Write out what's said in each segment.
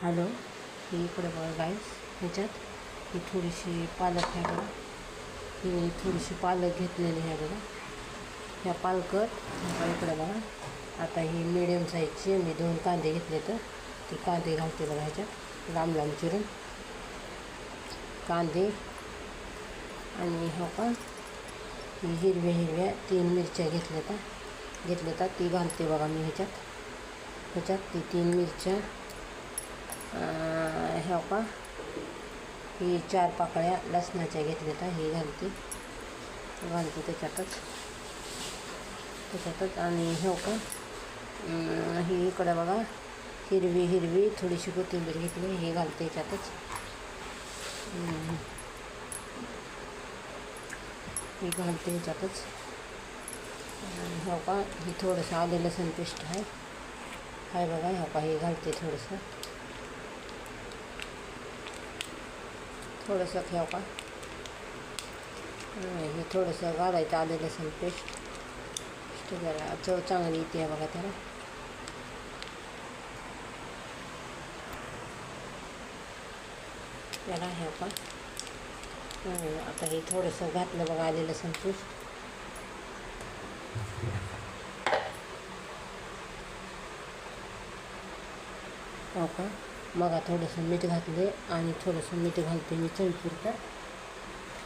Hello, ही इकडे बघा गाईस, ह्याच्यात ही थोडीशी पालक आहे बघा. ही थोडीशी पालक घेतलेली आहे बघा. ह्या पालकट इकडे बघा. आता ही मिडियम साईजची मी 2 कांदे घेतले, तर ती कांदे घालते बघा ह्याच्यात लांब लांब चिरून कांदे. आणि हो का, ही हिरव्या 3 मिरच्या घेतल्या ती घालते बघा मी ह्याच्यात ती 3 मिरच्या. हो का, ही 4 पाकळ्या लसणाच्या घेतल्या ही घालते त्याच्यातच. आणि हो का, ही इकडे बघा हिरवी थोडीशी कोथिंबीर घेतली, ही घालते ह्याच्यातच. ही घालते ह्याच्यातच. हो का, ही थोडंसं आले लसूण पेस्ट आहे बघा. हो का, हे घालते थोडंसं हो का. हे थोडंसं घालायचं आले लसूण पेस्ट जरा चव चांगली येते बघा त्याला हो का. आता हे थोडंसं घातलं बघा आले लसूण पेस्ट. हो का, मग थोडंसं मीठ घातले आणि थोडंसं मीठ घालते मी चवीपुरतं.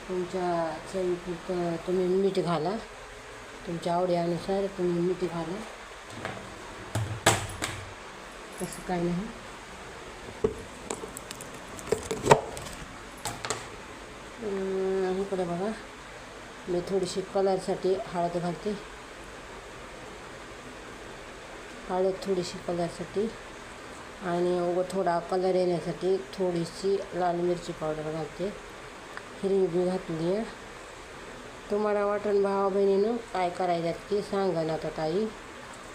तुमच्या चवीपुरतं तुम्ही मीठ घाला, तुमच्या आवडीनुसार तुम्ही मीठ घाला, तसं काही नाही. इकडे बघा मी थोडीशी कलरसाठी हळद घालते, थोडीशी कलरसाठी. आणि थोडा कलर येण्यासाठी थोडीशी लाल मिरची पावडर घालते. हिरवी बी घातली आहे. तुम्हाला वाटण भावा बहिणीनं काय करायच्यात की सांगा ना आता ताई,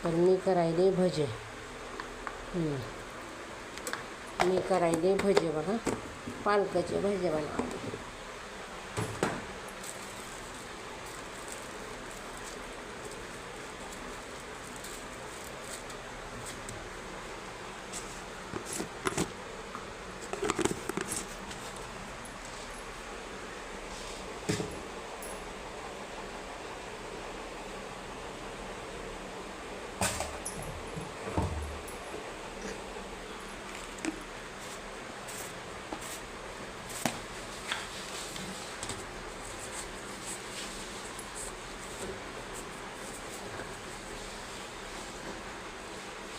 तर मी करायले भजे. बघा, पालकाचे भजे बनवा.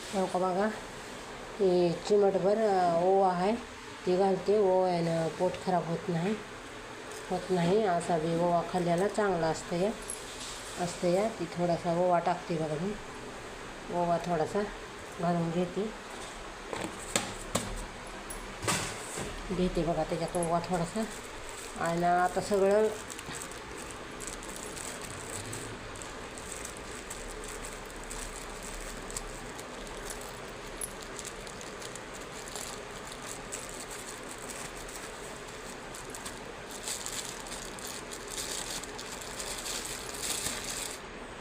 हो का बघा, ही चिमटभर ओवा आहे ती घालते. ओव्यानं पोट खराब होत नाही. असा बी ओवा खाल्ल्याला चांगला असतं या. ती थोडासा ओवा टाकते बघा मी. ओवा थोडासा घालून घेते बघा त्याच्यात ओवा थोडासा. आणि आता सगळं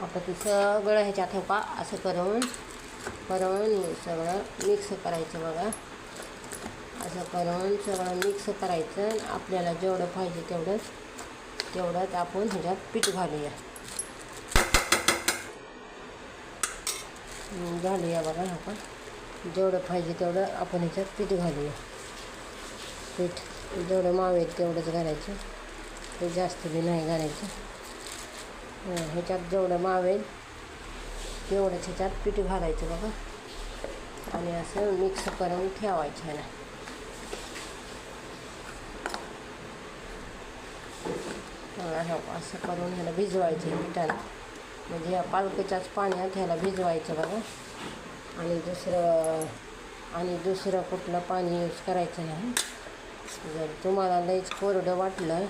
आता ते सगळं ह्याच्यात हो का असं करून सगळं मिक्स करायचं बघा. असं करून सगळं मिक्स करायचं. आपल्याला जेवढं पाहिजे तेवढंच आपण ह्याच्यात पीठ घालूया बघा. हो का, जेवढं पाहिजे तेवढं आपण ह्याच्यात पीठ घालूया. पीठ जेवढं मावेल तेवढंच घालायचं, ते जास्त बी नाही घालायचं. ह्याच्यात जेवढं मावेल तेवढंच ह्याच्यात पीठ घालायचं बघा. आणि असं मिक्स करून ठेवायचं ह्याला. असं करून ह्याला भिजवायचं पिठाला, म्हणजे या पालकाच्याच पाण्यात ह्याला भिजवायचं बघा. आणि दुसरं कुठलं पाणी यूज करायचं नाही. जर तुम्हाला लईच कोरडं वाटलं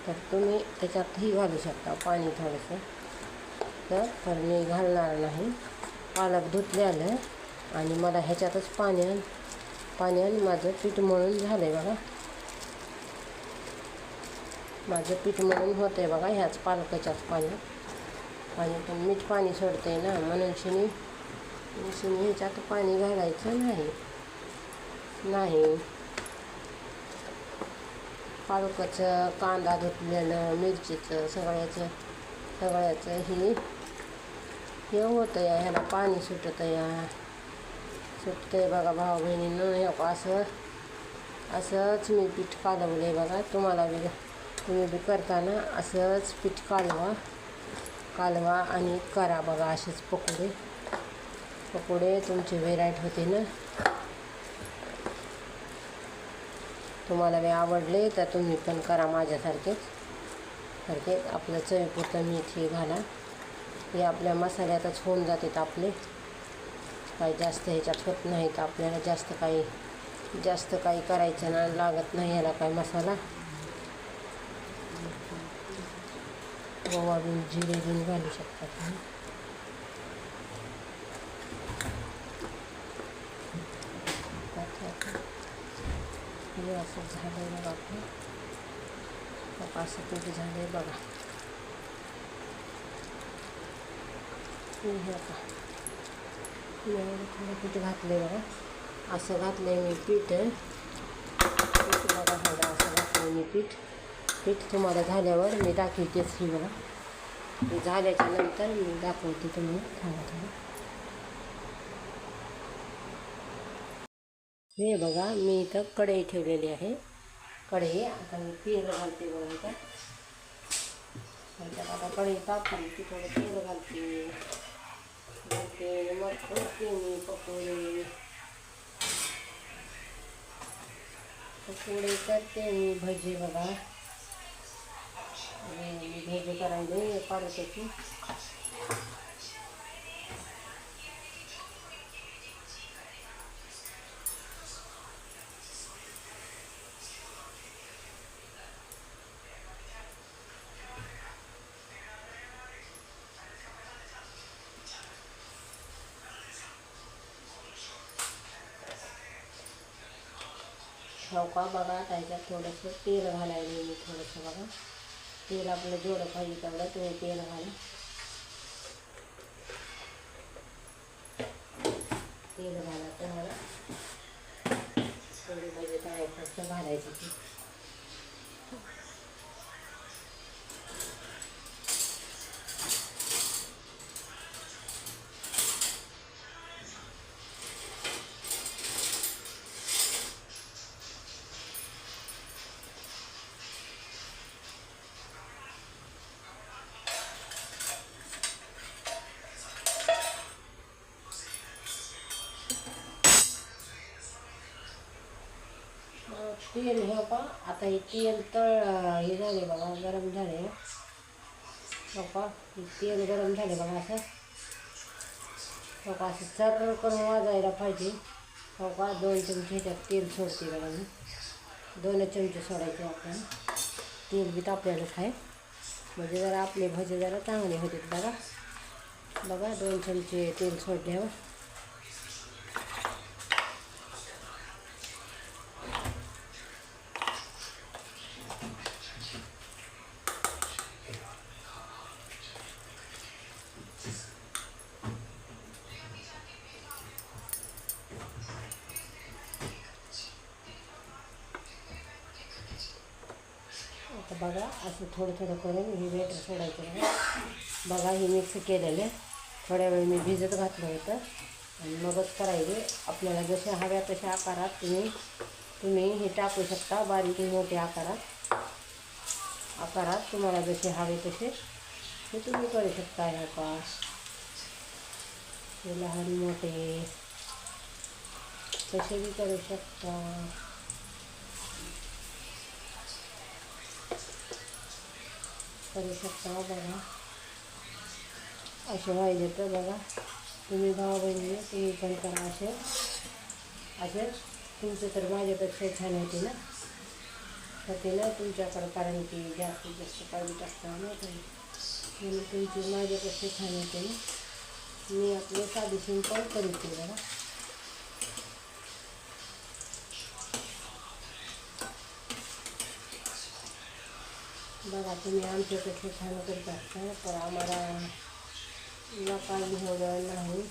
तर तुम्ही त्याच्यातही घालू शकता पाणी थोडंसं. तर मी घालणार नाही. पालक धुतलेलं आणि मला ह्याच्यातच पाण्यानं माझं पीठ मळून झालं आहे बघा. माझं पीठ मळून होतं आहे बघा ह्याच पालकाच्याच पाण्यात. पाणी पण मीठ पाणी सोडते ना, म्हणून लसूण ह्याच्यात पाणी घालायचं नाही. पालकाचं, कांदा धुतलेलं, मिरचीचं सगळ्याचं हे होतं या, ह्याला पाणी सुटतंय बघा भाऊ बहिणीनं. हे असंच मी पीठ कालवलं आहे बघा. तुम्ही बी करताना असंच पीठ कालवा आणि करा बघा. असेच पकोडे तुमची व्हेरायटी होते ना. तुम्हाला बी आवडले तर तुम्ही पण करा माझ्यासारखेच. आपलं चवीपुरतं मीठ हे घाला. हे आपल्या मसाल्यातच होऊन जातात आपले. काही जास्त ह्याच्यात होत नाही तर आपल्याला जास्त काही करायचं ना, लागत नाही ह्याला काय मसाला. ओवा बिन जिरे बिन घालू शकता तुम्ही. हे असं झालं आहे बघा आपलं. असं पीठ झालं आहे बघा. हे का थोडं पीठ घातलं आहे बघा. असं घातलं आहे मी पीठ बघा. असं घातलं मी पीठ तुम्हाला झाल्यावर मी दाखवतेच. ही बघा, हे झाल्याच्या नंतर मी दाखवते तुम्हाला. थोडं हे बघा, मी इथं कढई ठेवलेली आहे. आता मी तेल घालते बघा. त्याच्यात आता कढई तापली की थोडं तेल घालते. मग करते मी पकोडे करते मी. भजी बघा, भजी करायला पाडत्याची. का बघा, त्याच्यात थोडंसं तेल घालायला मी. बघा, तेल आपलं जेवढं पाहिजे तेवढं तुम्ही तेल घाला. तेल घाला तुम्हाला थोडी भाजी तळ्यात घालायची. तेल हे का आता हे तेल हे झाले बघा, गरम झाले. तेल गरम झाले बघा. असं चर्र करून वाजायला पाहिजे. 2 चमचे ह्याच्यात तेल सोडते बघा मी. 2 चमचे सोडायचे आपल्याला. तेल बी तापलेलं खाय म्हणजे जरा आपले भजे जरा चांगले होते बघा. 2 चमचे तेल सोडल्यावर आता बघा, असं थोडं करून हे बेटर सोडायचं बघा. हे मिक्स केलेलं थोड्या वेळ मी भिजत घातलं होतं आणि मगच करायचे. आपल्याला जसे हव्या तशा आकारात तुम्ही हे टाकू शकता. बारीक मोठ्या आकारात तुम्हाला जसे हवे तसे हे तुम्ही करू शकता. हे का लहान मोठे तसे बी करू शकता. बघा, असे व्हायचे तर बघा तुम्ही भाऊ बहिणी तुम्ही पण करा. असे तुमचं तर माझ्यापेक्षा छान होते ना. तुमच्याकडं, कारण की जास्तीत जास्त काळजी टाकता नव्हतं म्हणून तुमची माझ्यापेक्षा छान होते ना. मी आपलं साधी सिंपल करते बघा. तुम्ही आमच्यापेक्षा छान करत असता, तर आम्हाला काळजी होणार नाही.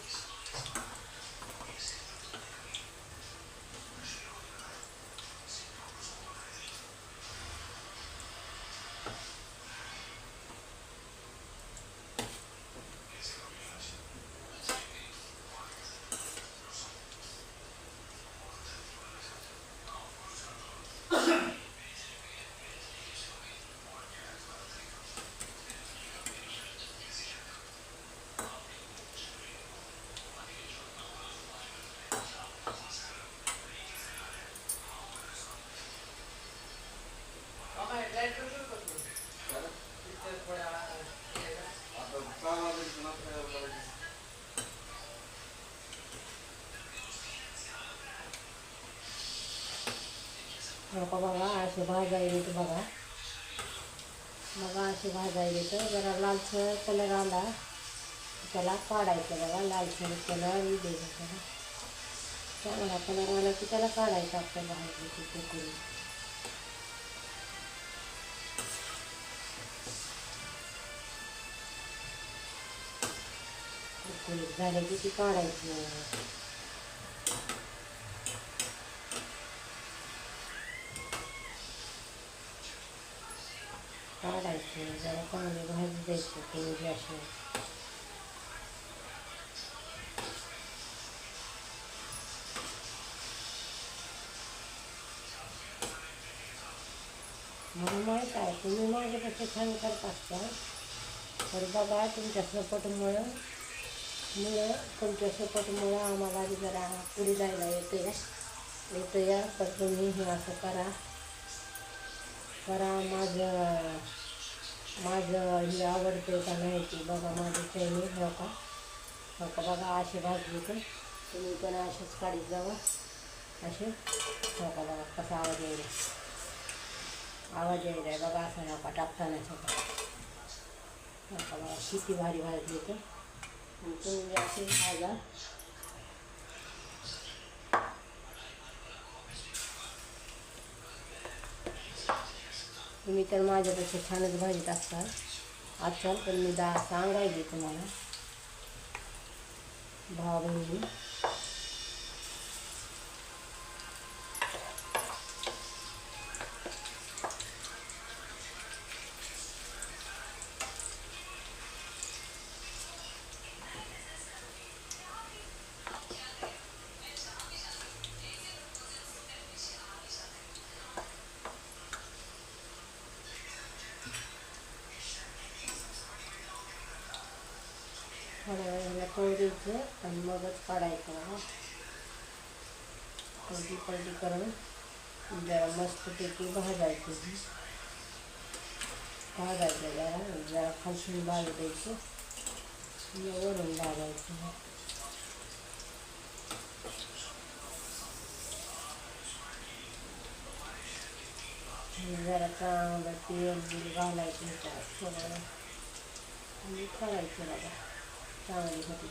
नको बघा असे भाजायले तर बघा बघा असे भाजायले तर जरा लालसर कलर आला त्याला काढायचं बघा लालसर कलर द्यायचा त्याला चांगला कलर आला की त्याला काढायचं आपल्याला भाजी ते करून झाले की ती काढायची काढायचं जरा चांगली भाजी द्यायची तुम्ही अशी मला माहीत आहे तुम्ही माझ्यापेक्षा छान करत असता तर बघा तुमच्या सपोर्टमुळं तुमच्या सपोर्टमुळं आम्हाला जरा पुढे जायला येतं या तर तुम्ही हे असं करा माझं ही आवडते का नाही ती बघा माझं चैनी हो का बघा असे भाजली तर तुम्ही पण असेच काढीत जावा असे हो का बघा कसा आवाज यायला बघा असं नका टाकताना सगळं हो का बघा किती भारी भाजली तर तुम्ही असे भाजा तुम्ही तर माझ्यापेक्षा छानच भाजीत असतात आजकाल पण मी सांगायचे तुम्हाला भाव बहिणी थोड्या वेळेला कवरीचं आणि मगच काढायचं बघा कवडी करून जरा मस्तपैकी भाजायचं जरा खालसून भाजू द्यायचं वरून भाजायचं जरा चांगलं तेल बिल घालायचं थोडं आणि करायचं बघा चांगली होती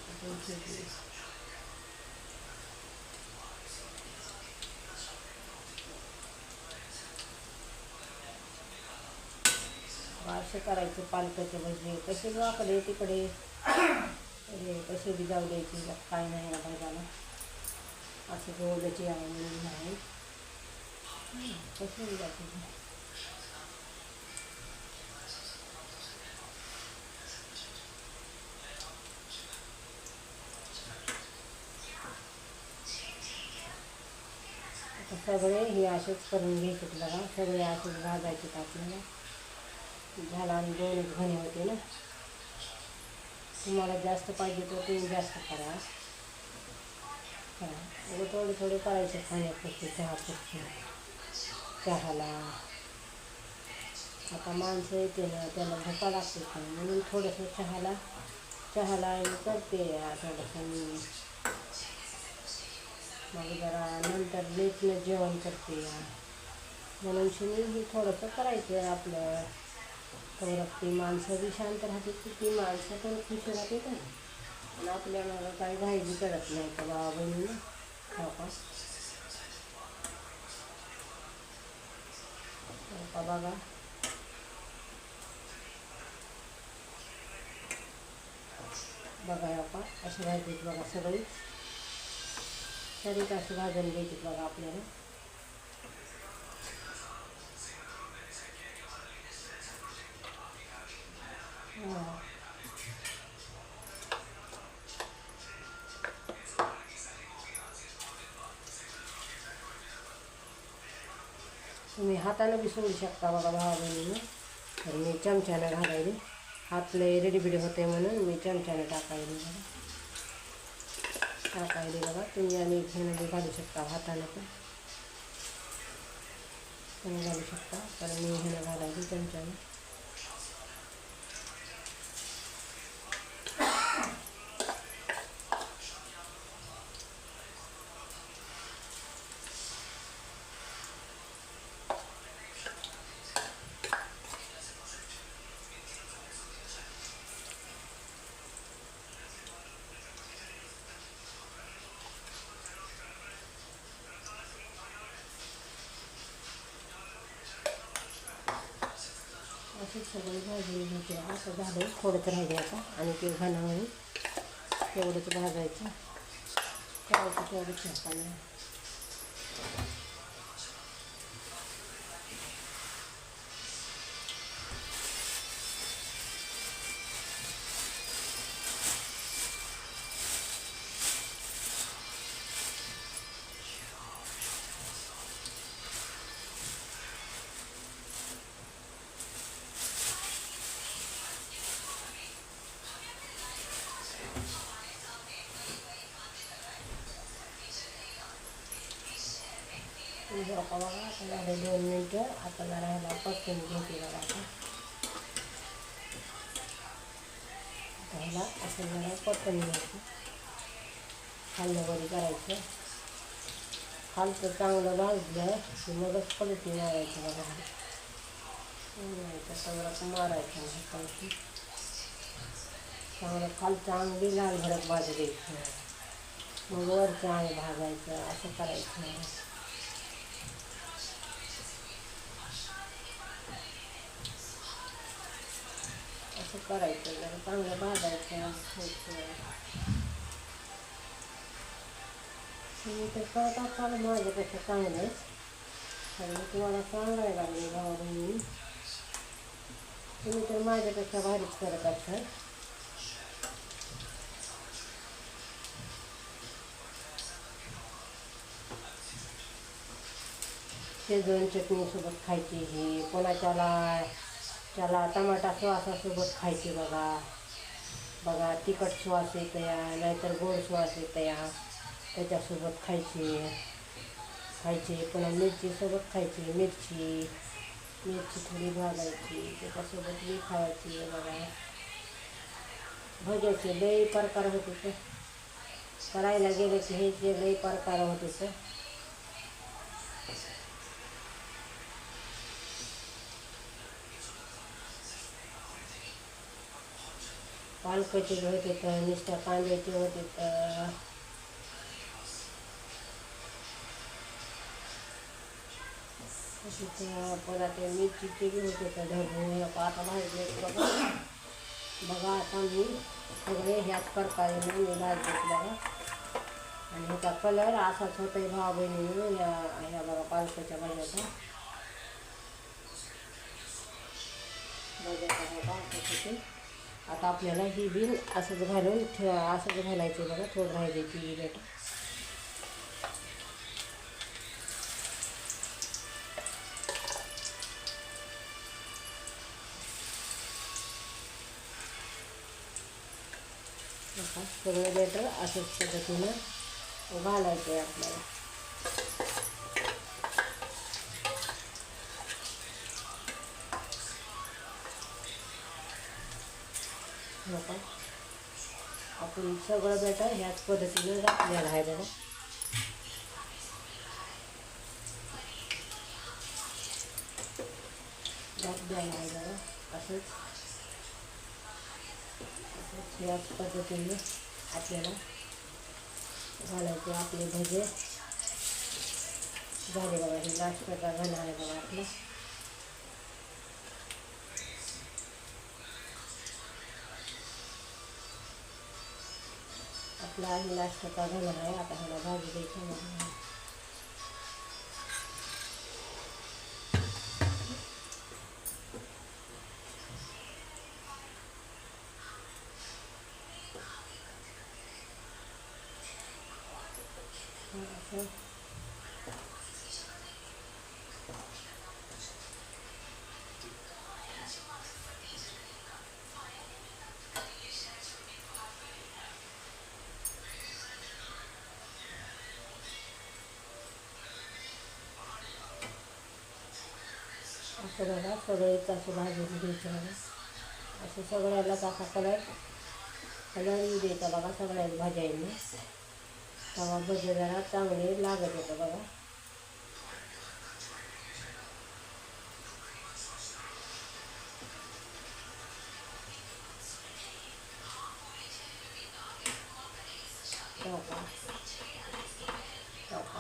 असं करायचं पालकाचे भजे कसे वाकडे तिकडे कसे बी जाऊ द्यायचे काय नाही ना भाजाला असं गोलची आहे म्हणून नाही कसे बी जाते सगळे हे असेच करून घ्यायचे बघा सगळे असेच भाजायचे आपल्याला झाला आणि दोनच घणे होते ना तुम्हाला जास्त पाहिजे तर तुम्ही जास्त करा थोडे करायचे खाण्यापुरते चहाला आता माणसं येते ना त्याला भूका लागते म्हणून थोडंसं चहाला आणि करते थोडंसं मी मग जरा नंतर लेटनं जेवण करते म्हणून मी थोडंसं करायचं आपलं तर ती माणसं बी शांत राहते की ती माणसं पण खुश राहते का आणि आपल्याला काही घाईबी करत नाही का बाबा बहिणीनं हो का बघा हो का अशी भाजी बघा सगळी अशी भाजून घ्यायची बघा आपल्याला तुम्ही हातानं बी सोडू शकता बघा भावा बहिणीनं तर मी चमच्यानं घालायले हातले रेडीबिडी होते म्हणून मी चमच्यानं टाकायले बघा तुम्ही आणि ह्यानं बी घालू शकता हातानं पण घालू शकता तर मी ह्यानं घालायचे चमच्यानं अशी सगळी भाजी घ्यायची. असं झालं थोडंच राहिले आता आणि ते घाणावरून तेवढंच भाजायचं. करायचं तेवढंच आपण. झोपा बघा आता झाले 2 मिनटं. आता जरा ह्याला परतून घेते बघा. आता ह्याला असं जरा परतून घ्यायचं. खाल्लं वरी करायचं. खालचं चांगलं भाजलं की मगच पलटी मारायचं बघा. सगळं मारायचं हातावरती. चांगलं खालचं अंग बी लाल भडक भाजू द्यायचं. मग वरचं अंग भाजायचं. असं करायचं. असं करायचं. जरा चांगलं भाजायचं. तुम्ही तर करत असाल माझ्यापेक्षा चांगलंच. तर मी तुम्हाला सांगायला लागले भावा बहिणी. तुम्ही तर माझ्यापेक्षा भारीच करत असाल. शेजवान चटणीसोबत खायची. ही कोणाच्याला टमाटा सॉसासोबत खायची बघा. बघा तिखट श्वास येतं या नाहीतर गोड श्वास येतं या त्याच्यासोबत खायची पुन्हा मिरचीसोबत खायची. मिरची थोडी भाजायची त्याच्यासोबत बी खायची बघा. भज्याचे लई प्रकार होत होतं. करायला गेले की हे जे लई प्रकार होत होतं. पालकाचे होत होतं. नुसत्या कांद्याचे होत होतं. पुन्हा ते मिरचीचे बी होत होतं ढबू. आता भाजले बघा. आता मी सगळे ह्याच प्रकारे मी भाजते बघा. आणि ह्याचा कलर असाच होता आहे भावा बहिणी. ह्या बघा पालकाच्या भाज्याचा बघा असंच होते. आता आपल्याला ही बी असंच घालून असंच घालायचं बघा. थोडं राहायची ही बेट. सगळं बेटर असंच पद्धतीनं घालायचं आहे आपल्याला. नका आपण सगळं बेटर ह्याच पद्धतीनं घातलेलं आहे बघा. घातलेलं आहे बघा. असंच याच पद्धतीने आपल्याला घालायचे आपले भजे. झाले बघा. हे नाश्त्याचा घाला आहे बघा आपला. आहे नाश्त्याचा घाला आहे. आता ह्याला भाजी द्यायची. असं बघा सगळेच असं भाजून घ्यायचं बघा. असं सगळ्यालाच असा कलर येऊ द्यायचा बघा. सगळ्याच भाज्यांनी तेव्हा भजे जरा चांगले लागत होतं बघा.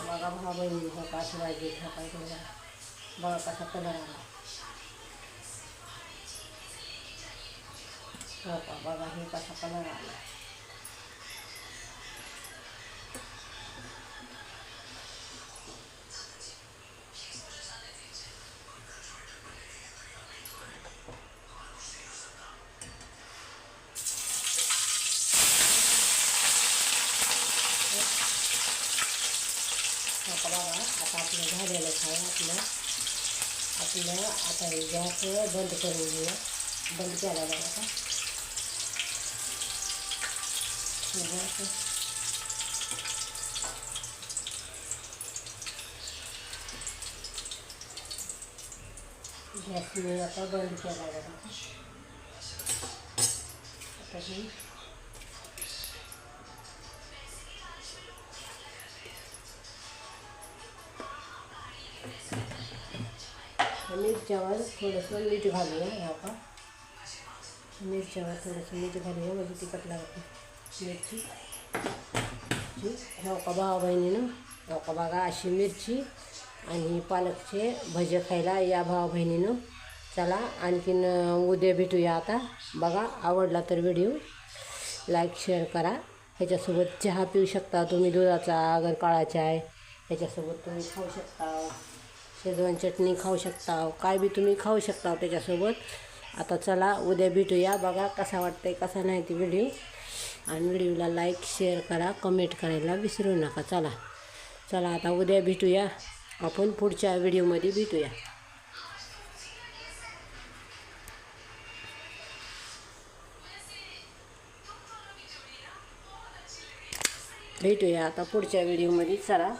बघा भावा बहिणीचा काशी भाजी बघा कसा कलर आला. हो का बघा हे कसा कलर आला. हो का बघा आता आपलं झालेलंच आहे. आपलं आता हे गॅस बंद करून घेऊया. बंद केला बघा आता गॅस मी आता बंद केला बघा. आता ही मिरच्यावर थोडंसं मीठ घालूया. ह्या का मिरच्यावर थोडंसं मीठ घालूया म्हणजे तिखट लागत नाही मिरची. हो का भावा बहिणीनं, हो का बघा अशी मिरची आणि पालकचे भजे खायला या भावा बहिणीनं. चला आणखीन उद्या भेटूया. आता बघा आवडला तर व्हिडिओ लाईक शेअर करा. ह्याच्यासोबत चहा पिऊ शकता तुम्ही, दुधाचा अगर काळा चाय ह्याच्यासोबत तुम्ही खाऊ शकता. शेजवान चटणी खाऊ शकता, काय बी तुम्ही खाऊ शकता त्याच्यासोबत. आता चला उद्या भेटूया. बघा कसा वाटतंय कसा नाही ते व्हिडिओ. आणि व्हिडिओला लाईक शेअर करा, कमेंट करायला विसरू नका. चला आता उद्या भेटूया. आपण पुढच्या व्हिडिओमध्ये भेटूया. आता पुढच्या व्हिडिओमध्ये. चला.